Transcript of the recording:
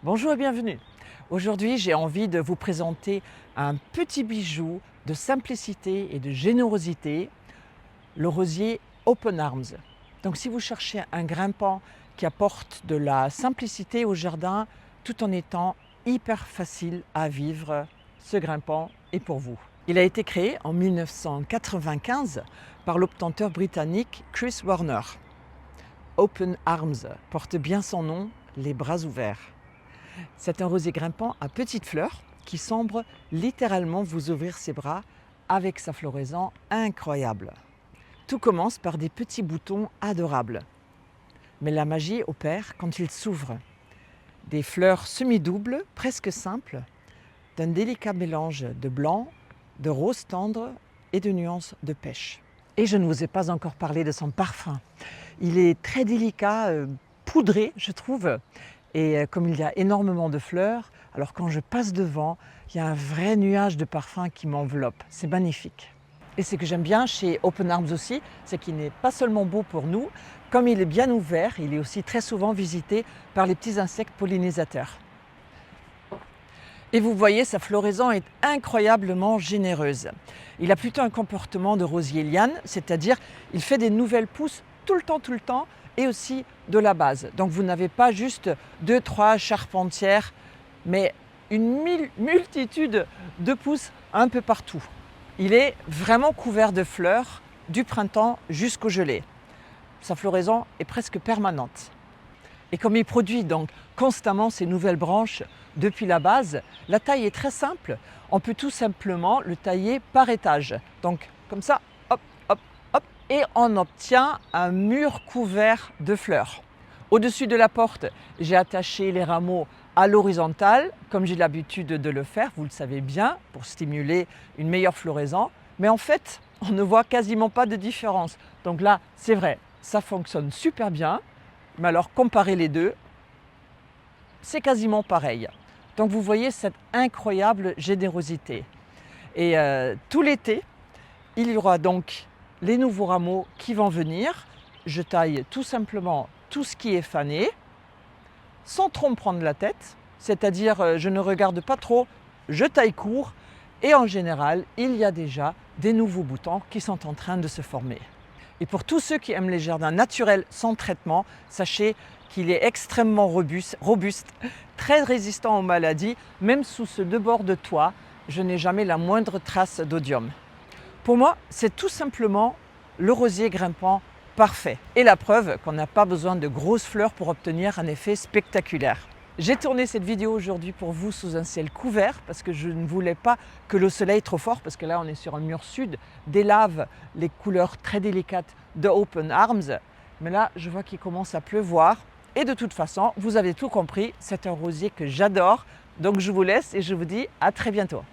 Bonjour et bienvenue. Aujourd'hui, j'ai envie de vous présenter un petit bijou de simplicité et de générosité, le rosier Open Arms. Donc si vous cherchez un grimpant qui apporte de la simplicité au jardin tout en étant hyper facile à vivre, ce grimpant est pour vous. Il a été créé en 1995 par l'obtenteur britannique Chris Warner. Open Arms porte bien son nom, les bras ouverts. C'est un rosier grimpant à petites fleurs qui semble littéralement vous ouvrir ses bras avec sa floraison incroyable. Tout commence par des petits boutons adorables. Mais la magie opère quand il s'ouvre. Des fleurs semi-doubles, presque simples, d'un délicat mélange de blanc, de rose tendre et de nuances de pêche. Et je ne vous ai pas encore parlé de son parfum. Il est très délicat, poudré, je trouve. Et comme il y a énormément de fleurs, alors quand je passe devant, il y a un vrai nuage de parfum qui m'enveloppe. C'est magnifique. Et ce que j'aime bien chez Open Arms aussi, c'est qu'il n'est pas seulement beau pour nous, comme il est bien ouvert, il est aussi très souvent visité par les petits insectes pollinisateurs. Et vous voyez, sa floraison est incroyablement généreuse. Il a plutôt un comportement de rosier liane, c'est-à-dire il fait des nouvelles pousses tout le temps, et aussi de la base. Donc vous n'avez pas juste 2-3 charpentières, mais une multitude de pousses un peu partout. Il est vraiment couvert de fleurs du printemps jusqu'au gelée. Sa floraison est presque permanente. Et comme il produit donc constamment ces nouvelles branches depuis la base, la taille est très simple. On peut tout simplement le tailler par étage. Donc comme ça, hop, hop, hop, et on obtient un mur couvert de fleurs. Au-dessus de la porte, j'ai attaché les rameaux à l'horizontale, comme j'ai l'habitude de le faire, vous le savez bien, pour stimuler une meilleure floraison. Mais en fait, on ne voit quasiment pas de différence. Donc là, c'est vrai, ça fonctionne super bien. Mais alors, comparez les deux, c'est quasiment pareil. Donc vous voyez cette incroyable générosité. Et tout l'été, il y aura donc les nouveaux rameaux qui vont venir. Je taille tout simplement tout ce qui est fané, sans trop me prendre la tête. C'est-à-dire, je ne regarde pas trop, je taille court. Et en général, il y a déjà des nouveaux boutons qui sont en train de se former. Et pour tous ceux qui aiment les jardins naturels sans traitement, sachez qu'il est extrêmement robuste, très résistant aux maladies. Même sous ce debord de toit, je n'ai jamais la moindre trace d'odium. Pour moi, c'est tout simplement le rosier grimpant parfait. Et la preuve qu'on n'a pas besoin de grosses fleurs pour obtenir un effet spectaculaire. J'ai tourné cette vidéo aujourd'hui pour vous sous un ciel couvert parce que je ne voulais pas que le soleil trop fort, parce que là on est sur un mur sud, délave les couleurs très délicates de Open Arms. Mais là je vois qu'il commence à pleuvoir et de toute façon, vous avez tout compris, c'est un rosier que j'adore. Donc je vous laisse et je vous dis à très bientôt.